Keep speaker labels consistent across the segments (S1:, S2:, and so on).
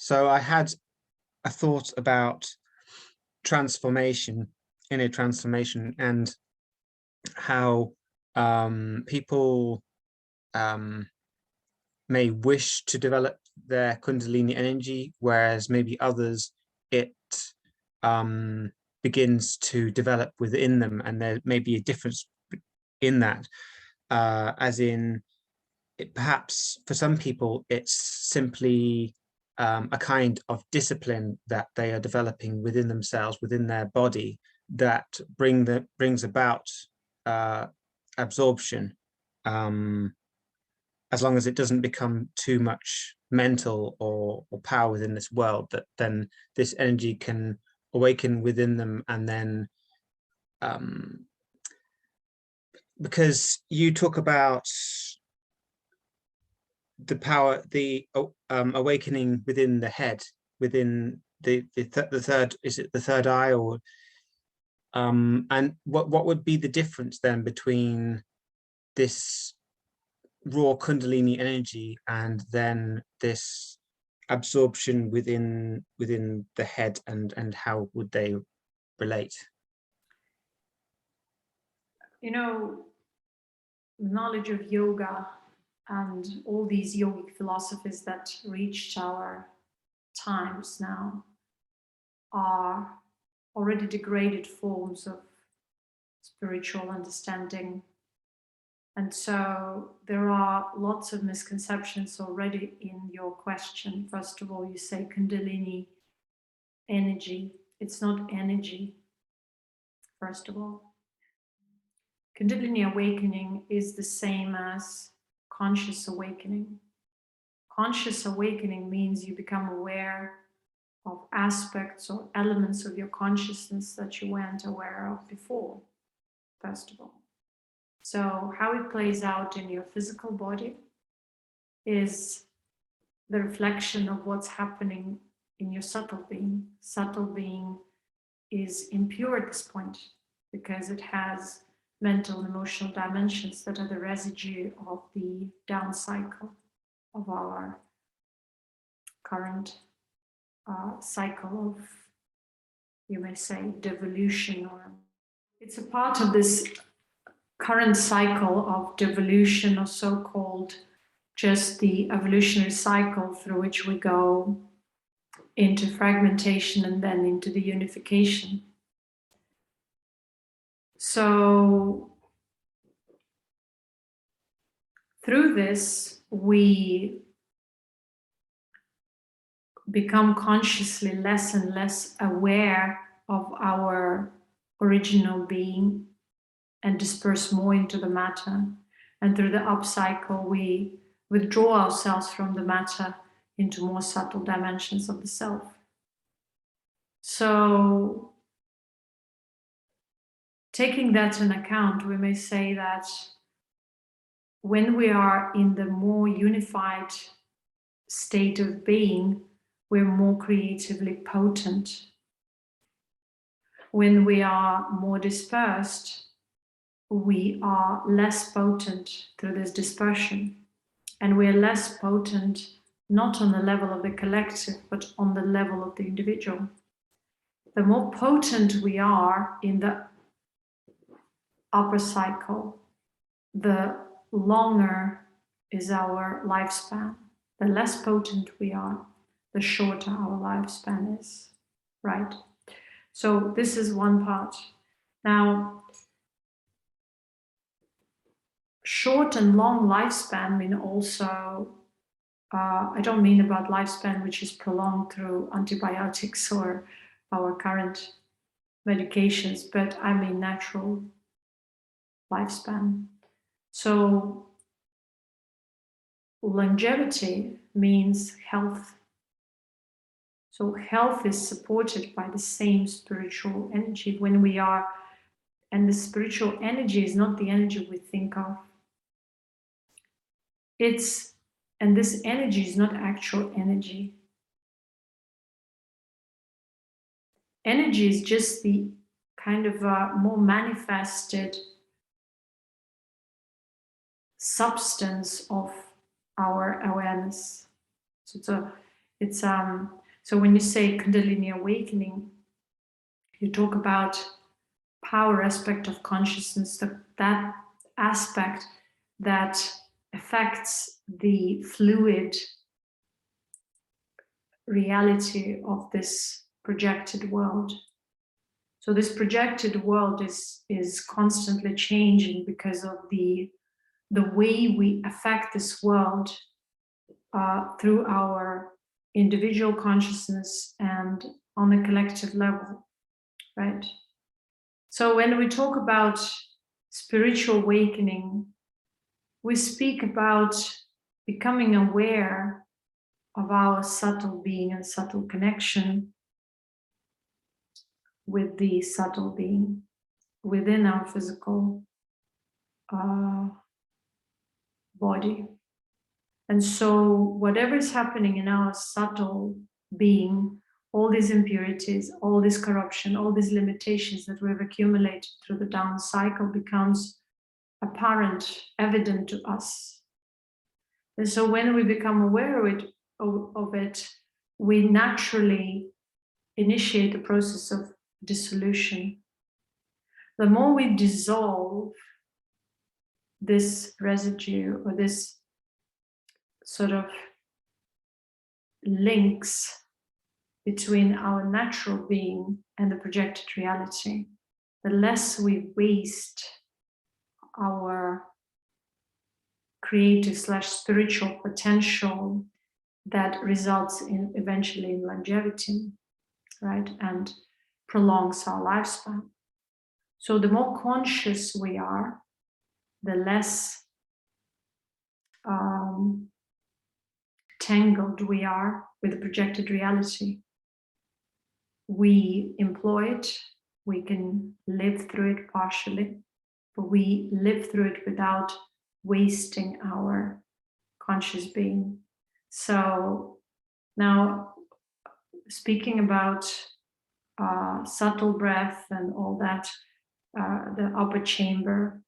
S1: So I had a thought about transformation, inner transformation, and how people may wish to develop their Kundalini energy, whereas maybe others, it begins to develop within them, and there may be a difference in that, as in, perhaps for some people it's simply a kind of discipline that they are developing within themselves, within their body, that brings about absorption, as long as it doesn't become too much mental or power within this world, that then this energy can awaken within them. And then because you talk about the power, the awakening within the head, within the third, is it the third eye, or and what would be the difference then between this raw Kundalini energy and then this absorption within the head, and how would they relate?
S2: You know, the knowledge of yoga and all these yogic philosophies that reached our times now are already degraded forms of spiritual understanding. And so there are lots of misconceptions already in your question. First of all, you say Kundalini energy. It's not energy, first of all. Kundalini awakening is the same as conscious awakening. Conscious awakening means you become aware of aspects or elements of your consciousness that you weren't aware of before, first of all. So how it plays out in your physical body is the reflection of what's happening in your subtle being. Subtle being is impure at this point because it has mental and emotional dimensions that are the residue of the down cycle of our current cycle of, you may say, devolution, or it's a part of this current cycle of devolution, or so-called just the evolutionary cycle through which we go into fragmentation and then into the unification. So through this, we become consciously less and less aware of our original being and disperse more into the matter. And through the upcycle, we withdraw ourselves from the matter into more subtle dimensions of the self. So, taking that into account, we may say that when we are in the more unified state of being, we're more creatively potent. When we are more dispersed, we are less potent through this dispersion. And we are less potent not on the level of the collective, but on the level of the individual. The more potent we are in the upper cycle, the longer is our lifespan. The less potent we are, the shorter our lifespan is, right? So this is one part. Now, short and long lifespan mean also, I don't mean about lifespan which is prolonged through antibiotics or our current medications, but I mean natural lifespan. So longevity means health. So health is supported by the same spiritual energy when we are, and the spiritual energy is not the energy we think of. And this energy is not actual energy. Energy is just the kind of more manifested substance of our awareness. So It's so when you say Kundalini awakening, you talk about power aspect of consciousness, that aspect that affects the fluid reality of this projected world. So this projected world is constantly changing because of the way we affect this world through our individual consciousness and on a collective level, right? So when we talk about spiritual awakening, we speak about becoming aware of our subtle being and subtle connection with the subtle being within our physical body. And so whatever is happening in our subtle being, all these impurities, all this corruption, all these limitations that we've accumulated through the down cycle becomes apparent, evident to us. And so when we become aware of it, we naturally initiate the process of dissolution. The more we dissolve this residue or this sort of links between our natural being and the projected reality, the less we waste our creative / spiritual potential that results in eventually in longevity, right? And prolongs our lifespan. So the more conscious we are, the less tangled we are with the projected reality. We employ it, we can live through it partially, but we live through it without wasting our conscious being. So now, speaking about subtle breath and all that, the upper chamber.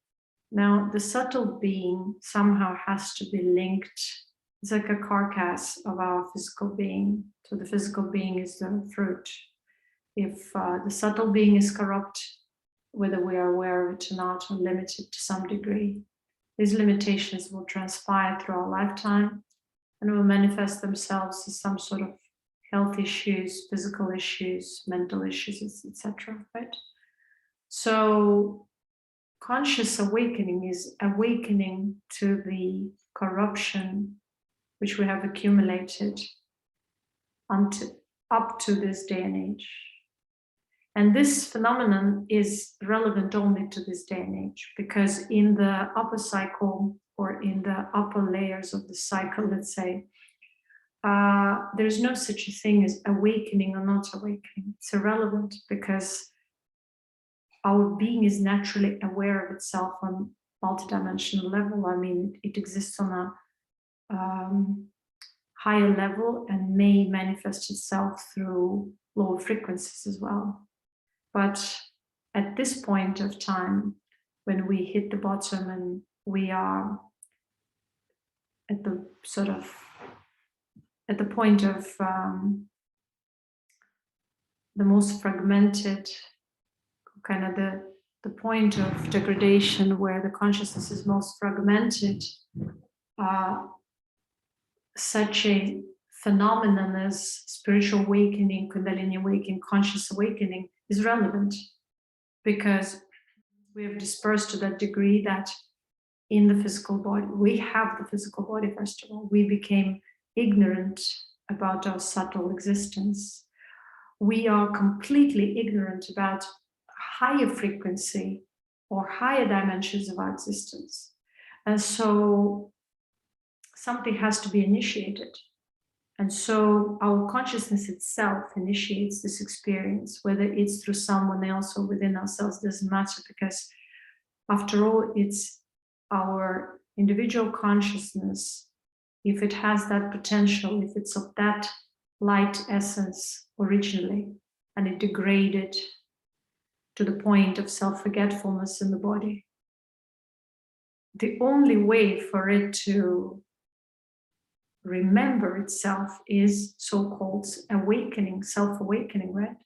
S2: Now, the subtle being somehow has to be linked. It's like a carcass of our physical being. So the physical being is the fruit. If the subtle being is corrupt, whether we are aware of it or not, or limited to some degree, these limitations will transpire through our lifetime and will manifest themselves as some sort of health issues, physical issues, mental issues, etc. Right? So conscious awakening is awakening to the corruption which we have accumulated up to this day and age. And this phenomenon is relevant only to this day and age, because in the upper cycle or in the upper layers of the cycle, let's say, there's no such a thing as awakening or not awakening. It's irrelevant because our being is naturally aware of itself on multidimensional level. I mean, it exists on a higher level and may manifest itself through lower frequencies as well. But at this point of time, when we hit the bottom and we are at the sort of at the point of the most fragmented, kind of the point of degradation where the consciousness is most fragmented, such a phenomenon as spiritual awakening, Kundalini awakening, conscious awakening is relevant, because we have dispersed to that degree that in the physical body, we have the physical body, first of all, we became ignorant about our subtle existence. We are completely ignorant about higher frequency or higher dimensions of our existence. And so something has to be initiated. And so our consciousness itself initiates this experience, whether it's through someone else or within ourselves, doesn't matter, because after all, it's our individual consciousness. If it has that potential, if it's of that light essence originally, and it degraded to the point of self-forgetfulness in the body, the only way for it to remember itself is so-called awakening, self-awakening, right?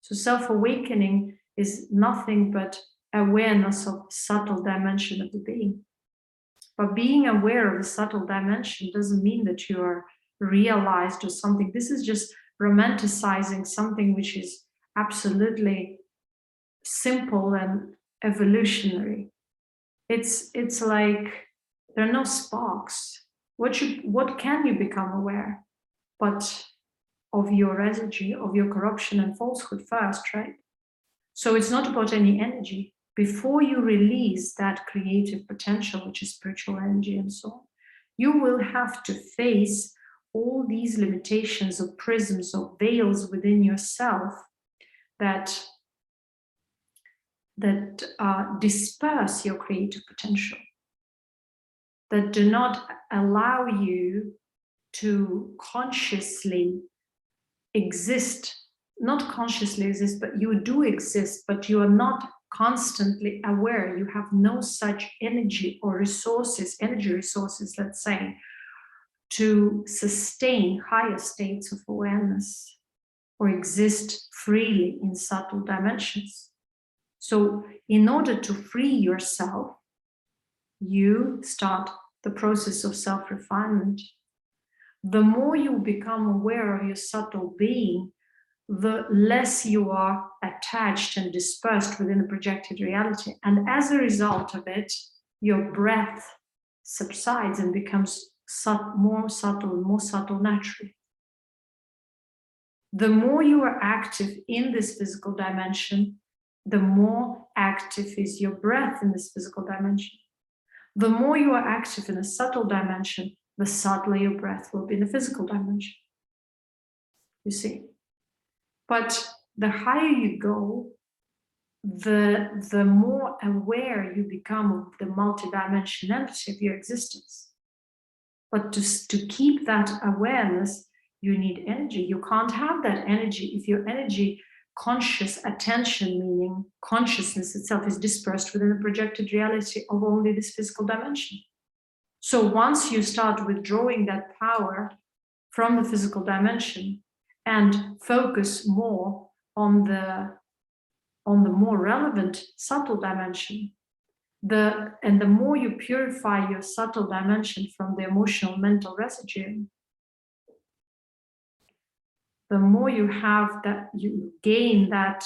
S2: So self-awakening is nothing but awareness of subtle dimension of the being. But being aware of the subtle dimension doesn't mean that you are realized or something. This is just romanticizing something which is absolutely simple and evolutionary. It's like there are no sparks. What can you become aware but of your residue, of your corruption and falsehood first, right? So it's not about any energy. Before you release that creative potential, which is spiritual energy and so on, you will have to face all these limitations of prisms, of veils within yourself that disperse your creative potential, that do not allow you to consciously exist, not consciously exist, but you do exist, but you are not constantly aware. You have no such energy or resources, energy resources, let's say, to sustain higher states of awareness or exist freely in subtle dimensions. So in order to free yourself, you start the process of self-refinement. The more you become aware of your subtle being, the less you are attached and dispersed within a projected reality. And as a result of it, your breath subsides and becomes more subtle naturally. The more you are active in this physical dimension, the more active is your breath in this physical dimension. The more you are active in a subtle dimension, the subtler your breath will be in the physical dimension. You see? But the higher you go, the more aware you become of the multidimensionality of your existence. But to keep that awareness, you need energy. You can't have that energy if your energy, conscious attention, meaning consciousness itself, is dispersed within the projected reality of only this physical dimension. So once you start withdrawing that power from the physical dimension and focus more on the more relevant subtle dimension, the more you purify your subtle dimension from the emotional mental residue, the more you have that, you gain that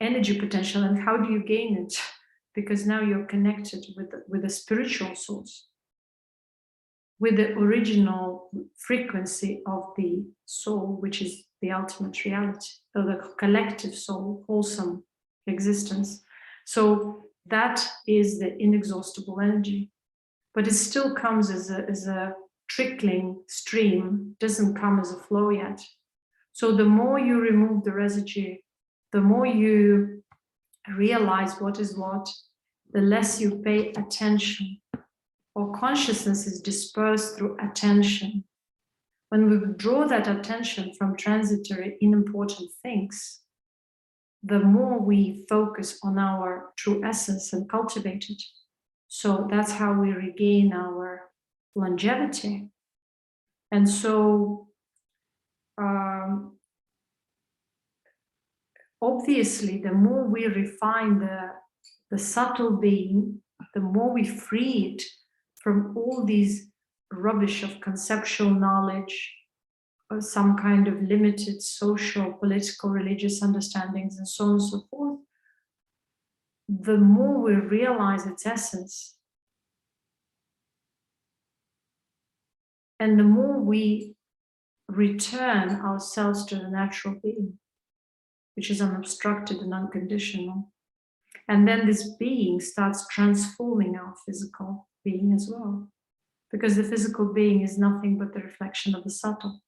S2: energy potential. And how do you gain it? Because now you're connected with the spiritual source, with the original frequency of the soul, which is the ultimate reality, or the collective soul, wholesome existence. So that is the inexhaustible energy, but it still comes as a trickling stream, doesn't come as a flow yet. So the more you remove the residue, the more you realize what is what, the less you pay attention, or consciousness is dispersed through attention. When we withdraw that attention from transitory, unimportant things, the more we focus on our true essence and cultivate it. So that's how we regain our longevity. And so, obviously, the more we refine the subtle being, the more we free it from all these rubbish of conceptual knowledge, or some kind of limited social, political, religious understandings, and so on and so forth, the more we realize its essence. And the more we return ourselves to the natural being, which is unobstructed and unconditional. And then this being starts transforming our physical being as well, because the physical being is nothing but the reflection of the subtle.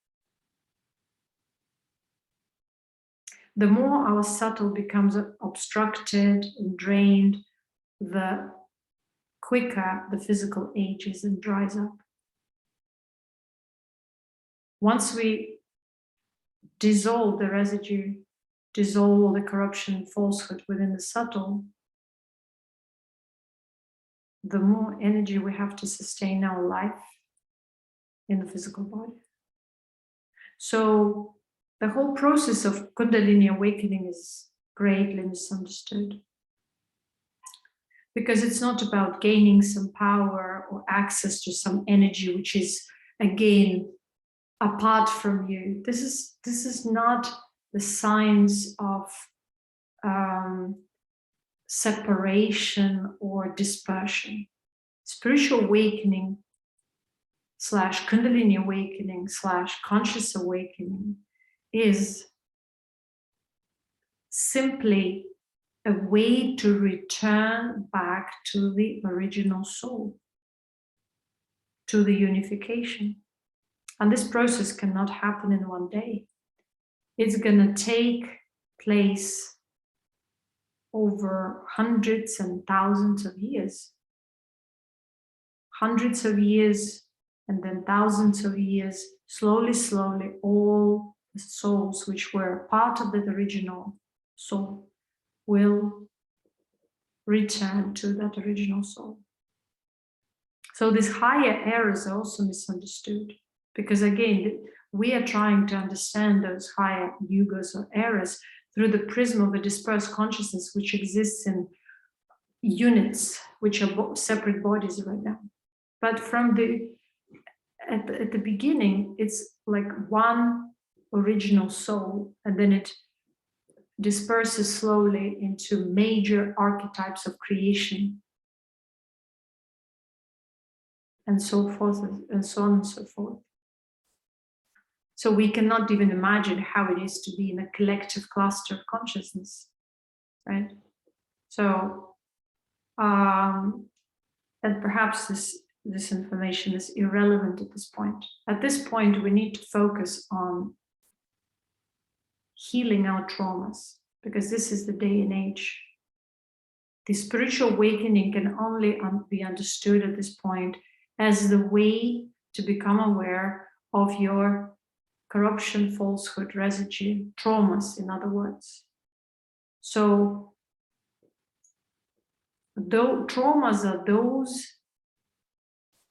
S2: The more our subtle becomes obstructed and drained, the quicker the physical ages and dries up. Once we dissolve the residue, dissolve all the corruption and falsehood within the subtle, the more energy we have to sustain our life, in the physical body. So the whole process of Kundalini awakening is greatly misunderstood, because it's not about gaining some power or access to some energy which is again apart from you. This is not the science of separation or dispersion. Spiritual awakening / Kundalini awakening / conscious awakening is simply a way to return back to the original soul, to the unification. And this process cannot happen in one day. It's going to take place over hundreds and thousands of years. Hundreds of years and then thousands of years, slowly, all the souls which were part of that original soul will return to that original soul. So these higher eras are also misunderstood, because again, we are trying to understand those higher yugas or eras through the prism of a dispersed consciousness which exists in units, which are separate bodies right now. But from at the beginning, it's like one original soul, and then it disperses slowly into major archetypes of creation, and so forth, and so on and so forth. So we cannot even imagine how it is to be in a collective cluster of consciousness, right? So, and perhaps this information is irrelevant at this point. At this point, we need to focus on healing our traumas, because this is the day and age. The spiritual awakening can only be understood at this point as the way to become aware of your corruption, falsehood, residue, traumas, in other words. So, though traumas are those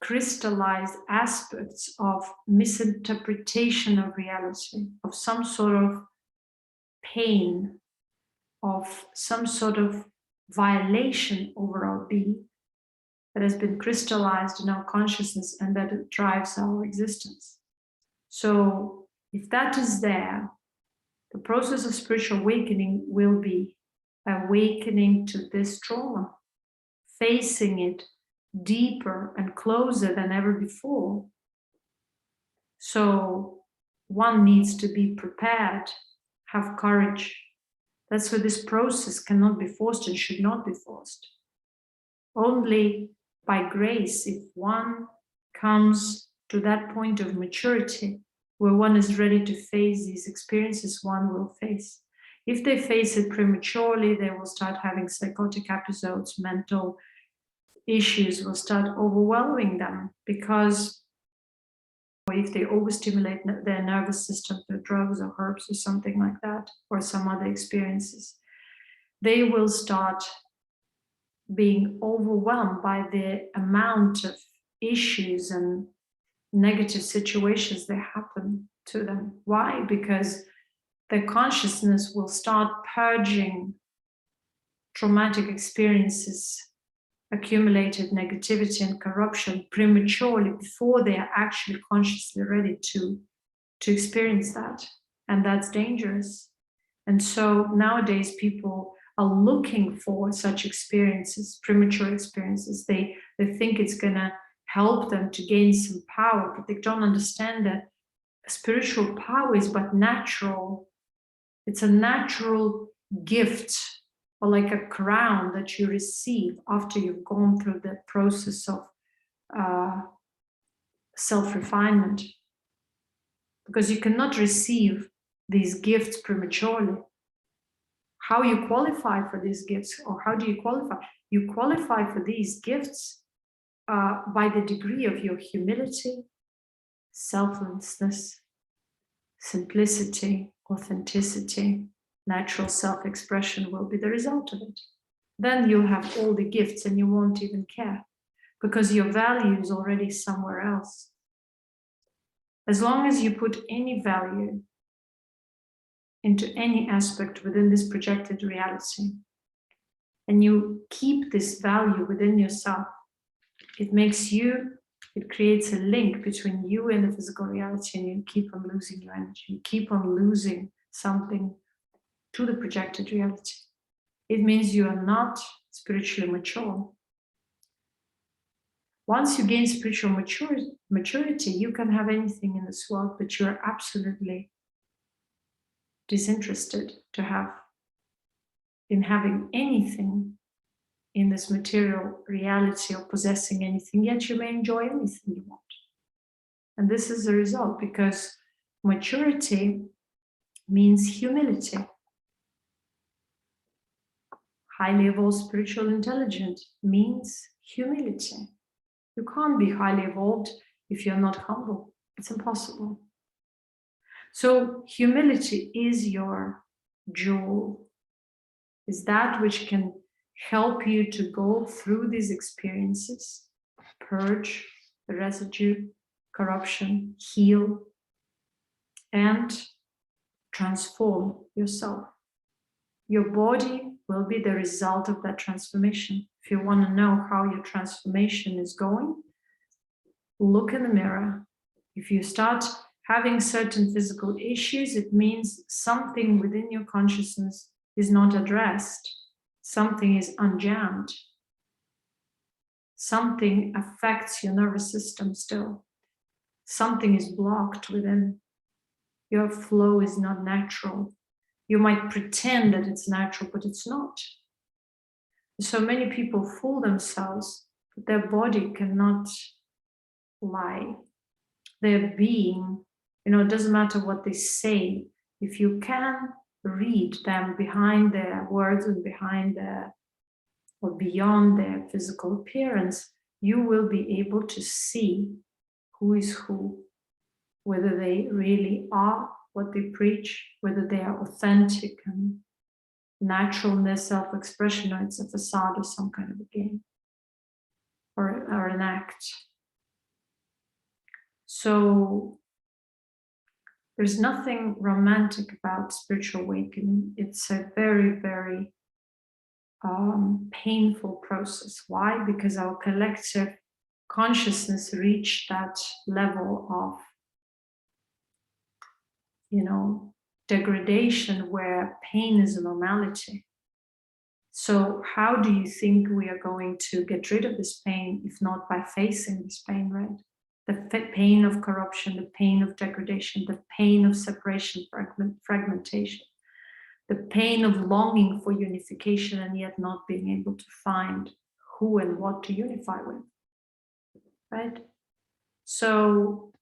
S2: crystallized aspects of misinterpretation of reality, of some sort of pain, of some sort of violation over our being that has been crystallized in our consciousness and that it drives our existence. So if that is there, the process of spiritual awakening will be awakening to this trauma, facing it deeper and closer than ever before. So one needs to be prepared, have courage. That's why this process cannot be forced and should not be forced. Only by grace, if one comes to that point of maturity where one is ready to face these experiences, one will face. If they face it prematurely, they will start having psychotic episodes, mental issues will start overwhelming them, because if they overstimulate their nervous system through drugs or herbs or something like that, or some other experiences, they will start being overwhelmed by the amount of issues and negative situations that happen to them. Why? Because their consciousness will start purging traumatic experiences, accumulated negativity and corruption prematurely before they are actually consciously ready to experience that. And that's dangerous. And so nowadays people are looking for such experiences, premature experiences. They think it's going to help them to gain some power, but they don't understand that spiritual power is but natural. It's a natural gift, or like a crown that you receive after you've gone through the process of self-refinement. Because you cannot receive these gifts prematurely. How you qualify for these gifts, or how do you qualify? You qualify for these gifts by the degree of your humility, selflessness, simplicity, authenticity, natural self-expression will be the result of it. Then you'll have all the gifts and you won't even care, because your value is already somewhere else. As long as you put any value into any aspect within this projected reality, and you keep this value within yourself, it creates a link between you and the physical reality, and you keep on losing your energy. You keep on losing something to the projected reality. It means you are not spiritually mature. Once you gain spiritual maturity, you can have anything in this world, but you're absolutely disinterested in having anything in this material reality or possessing anything, yet you may enjoy anything you want. And this is the result, because maturity means humility. Highly evolved spiritual intelligence means humility. You can't be highly evolved if you're not humble. It's impossible. So humility is your jewel, is that which can help you to go through these experiences, purge the residue, corruption, heal, and transform yourself. Your body will be the result of that transformation. If you want to know how your transformation is going, look in the mirror. If you start having certain physical issues, it means something within your consciousness is not addressed. Something is unjammed. Something affects your nervous system still. Something is blocked within. Your flow is not natural. You might pretend that it's natural, but it's not. So many people fool themselves, but their body cannot lie. Their being, it doesn't matter what they say. If you can read them behind their words and or beyond their physical appearance, you will be able to see who is who, whether they really are what they preach, whether they are authentic and natural in their self-expression, or it's a facade or some kind of a game or an act. So there's nothing romantic about spiritual awakening. It's a very, very painful process. Why? Because our collective consciousness reached that level of degradation where pain is a normality. So how do you think we are going to get rid of this pain if not by facing this pain, right? The pain of corruption, the pain of degradation, the pain of separation, fragmentation, the pain of longing for unification and yet not being able to find who and what to unify with, right? So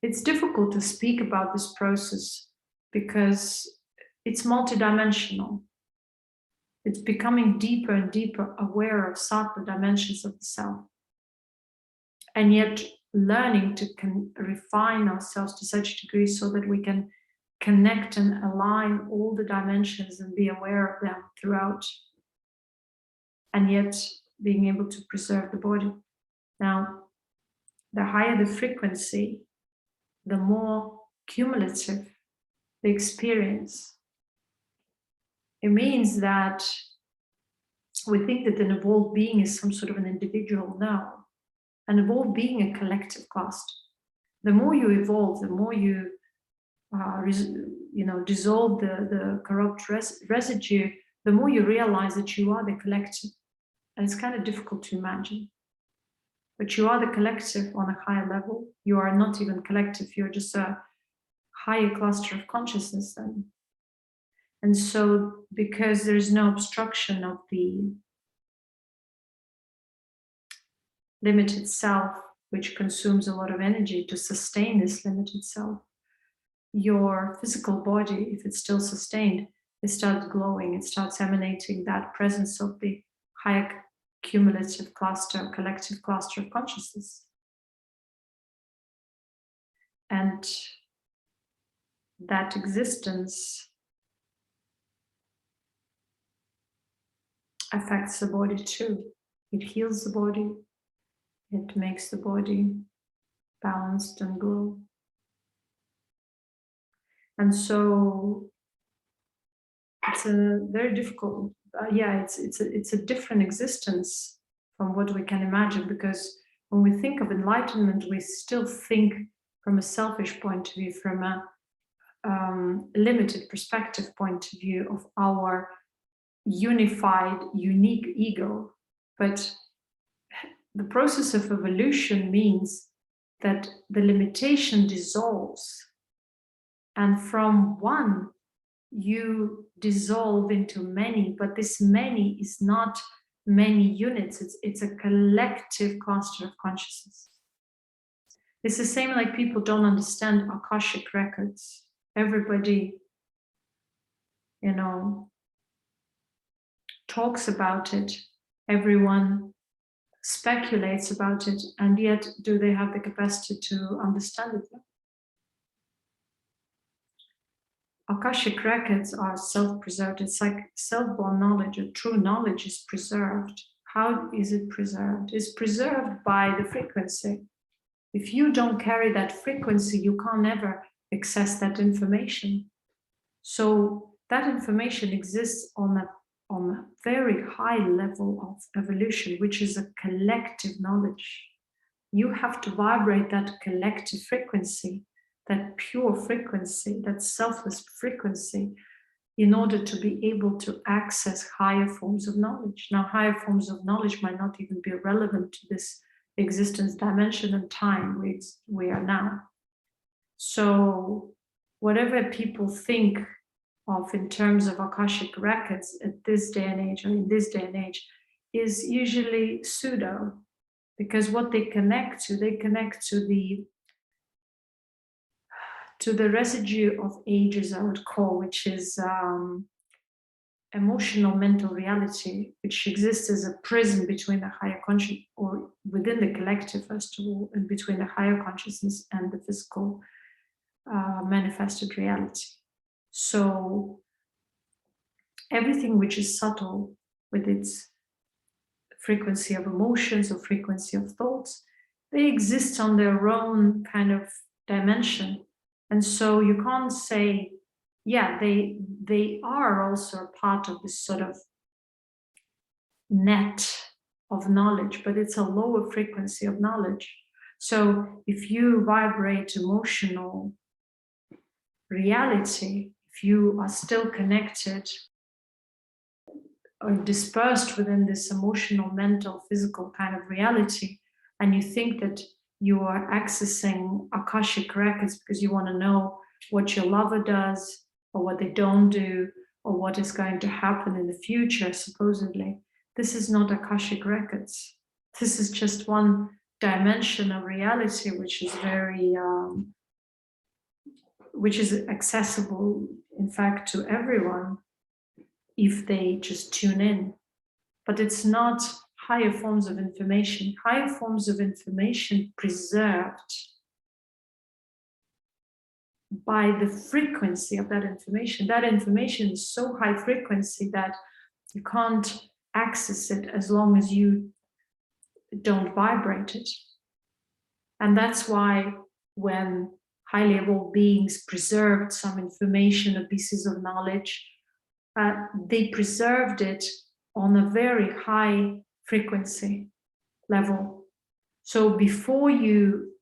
S2: it's difficult to speak about this process because it's multidimensional. It's becoming deeper and deeper aware of subtle dimensions of the self. And yet learning to refine ourselves to such a degree so that we can connect and align all the dimensions and be aware of them throughout. And yet being able to preserve the body. Now, the higher the frequency, the more cumulative the experience. It means that we think that an evolved being is some sort of an individual. No, an evolved being a collective cluster. The more you evolve, the more you dissolve the corrupt residue, the more you realize that you are the collective. And it's kind of difficult to imagine. But you are the collective on a higher level. You are not even collective, you're just a higher cluster of consciousness then. And so, because there's no obstruction of the limited self, which consumes a lot of energy to sustain this limited self, your physical body, if it's still sustained, it starts glowing, it starts emanating that presence of the higher cumulative cluster, collective cluster of consciousness. And that existence affects the body too. It heals the body. It makes the body balanced and glow. And so it's a very difficult, it's a different existence from what we can imagine, because when we think of enlightenment, we still think from a selfish point of view, from a limited perspective point of view of our unified, unique ego. But the process of evolution means that the limitation dissolves, and from one you dissolve into many, but this many is not many units, it's a collective cluster of consciousness. It's the same like people don't understand Akashic records. Everybody, you know, talks about it, everyone speculates about it, and yet do they have the capacity to understand it? Akashic records are self-preserved. It's like self-born knowledge, or true knowledge is preserved. How is it preserved? It's preserved by the frequency. If you don't carry that frequency, you can't ever access that information. So that information exists on a very high level of evolution, which is a collective knowledge. You have to vibrate that collective frequency, that pure frequency, that selfless frequency, in order to be able to access higher forms of knowledge. Now, higher forms of knowledge might not even be relevant to this existence dimension and time we are now. So whatever people think of in terms of Akashic records at this day and age, or in this day and age, is usually pseudo, because what they connect to the residue of ages, I would call, which is emotional mental reality, which exists as a prism between the higher consciousness, or within the collective, first of all, and between the higher consciousness and the physical manifested reality. So everything which is subtle, with its frequency of emotions or frequency of thoughts, they exist on their own kind of dimension. And so you can't say, yeah, they are also a part of this sort of net of knowledge, but it's a lower frequency of knowledge. So if you vibrate emotional reality, if you are still connected or dispersed within this emotional, mental, physical kind of reality, and you think that you are accessing Akashic records because you want to know what your lover does, or what they don't do, or what is going to happen in the future, supposedly, this is not Akashic records. This is just one dimension of reality, which is very, which is accessible, in fact, to everyone if they just tune in. But it's not higher forms of information. Higher forms of information preserved by the frequency of that information. That information is so high frequency that you can't access it as long as you don't vibrate it. And that's why when highly evolved beings preserved some information or pieces of knowledge, they preserved it on a very high frequency level. So before you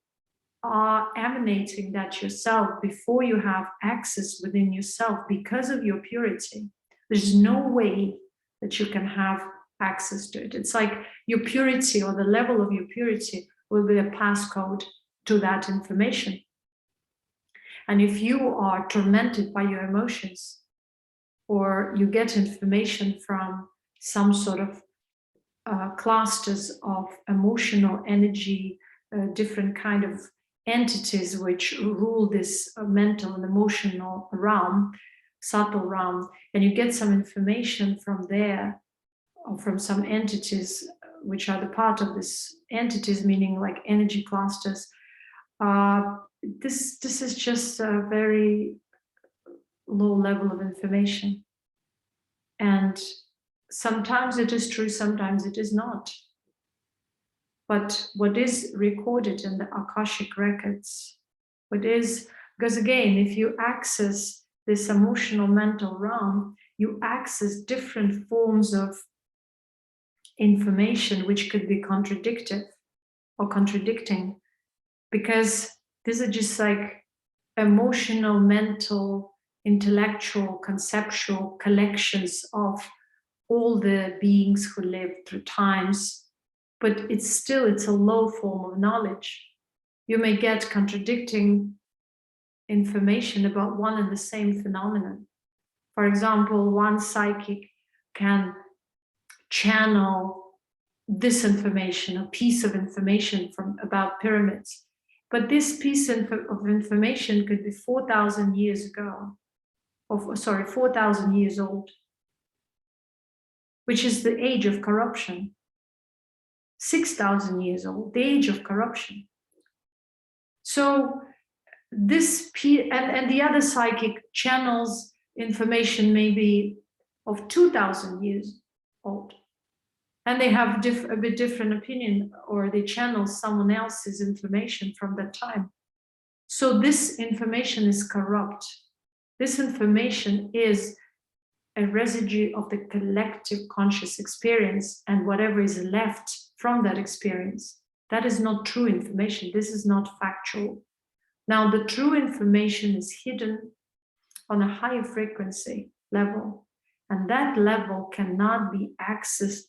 S2: are emanating that yourself, before you have access within yourself, because of your purity, there's no way that you can have access to it. It's like your purity, or the level of your purity, will be a passcode to that information. And if you are tormented by your emotions, or you get information from some sort of clusters of emotional energy, different kind of entities which rule this mental and emotional realm, subtle realm, and you get some information from there, or from some entities which are the part of this entities, meaning like energy clusters, this is just a very low level of information. And sometimes it is true, sometimes it is not. But what is recorded in the Akashic records, because again, if you access this emotional mental realm, you access different forms of information which could be contradictive or contradicting, because these are just like emotional, mental, intellectual, conceptual collections of all the beings who lived through times, but it's a low form of knowledge. You may get contradicting information about one and the same phenomenon. For example, one psychic can channel this information, a piece of information about pyramids, but this piece of information could be 4,000 years ago, 4,000 years old, which is the age of corruption. 6,000 years old, the age of corruption. So this and the other psychic channels information maybe of 2,000 years old, and they have a bit different opinion, or they channel someone else's information from that time. So this information is corrupt. This information is a residue of the collective conscious experience, and whatever is left from that experience, that is not true information. This is not factual. Now, the true information is hidden on a higher frequency level, and that level cannot be accessed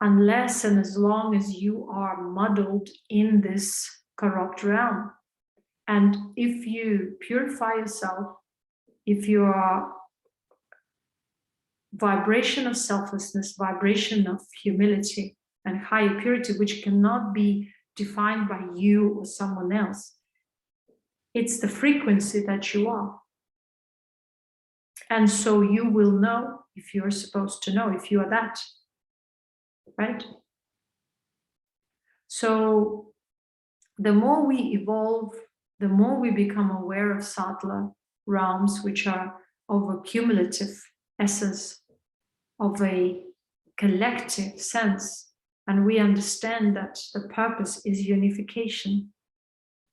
S2: unless and as long as you are muddled in this corrupt realm. And if you purify yourself, if you are vibration of selflessness, vibration of humility and higher purity, which cannot be defined by you or someone else, it's the frequency that you are. And so you will know if you're supposed to know, if you are that, right? So the more we evolve, the more we become aware of subtler realms, which are of a cumulative essence, of a collective sense, and we understand that the purpose is unification,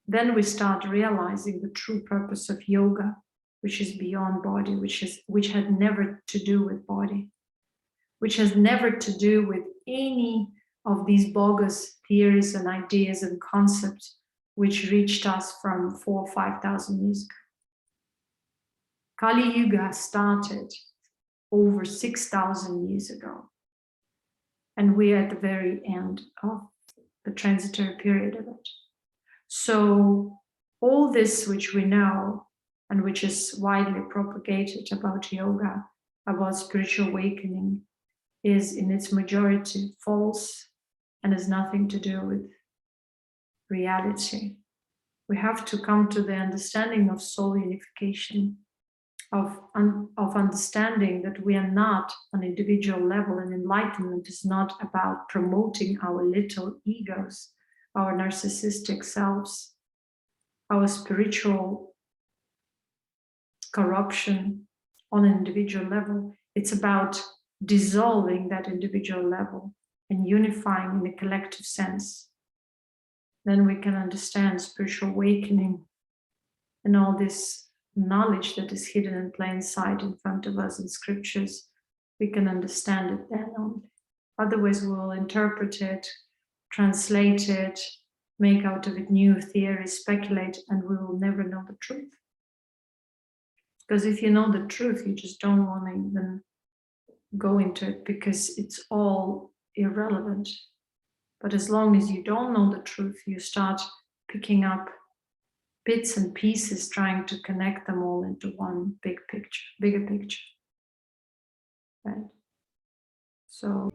S2: then we start realizing the true purpose of yoga, which is beyond body, which had never to do with body, which has never to do with any of these bogus theories and ideas and concepts which reached us from 4,000 or 5,000 years ago. Kali Yuga started over 6,000 years ago, and we're at the very end of the transitory period of it. So all this which we know and which is widely propagated about yoga, about spiritual awakening, is in its majority false and has nothing to do with reality. We have to come to the understanding of soul unification, of understanding that we are not on individual level, and enlightenment is not about promoting our little egos, our narcissistic selves, our spiritual corruption on an individual level. It's about dissolving that individual level and unifying in a collective sense. Then we can understand spiritual awakening and all this knowledge that is hidden in plain sight in front of us in scriptures. We can understand it then only. Otherwise, we will interpret it, translate it, make out of it new theories, speculate, and we will never know the truth. Because if you know the truth, you just don't want to even go into it because it's all irrelevant. But as long as you don't know the truth, you start picking up bits and pieces, trying to connect them all into one big picture, bigger picture, right? So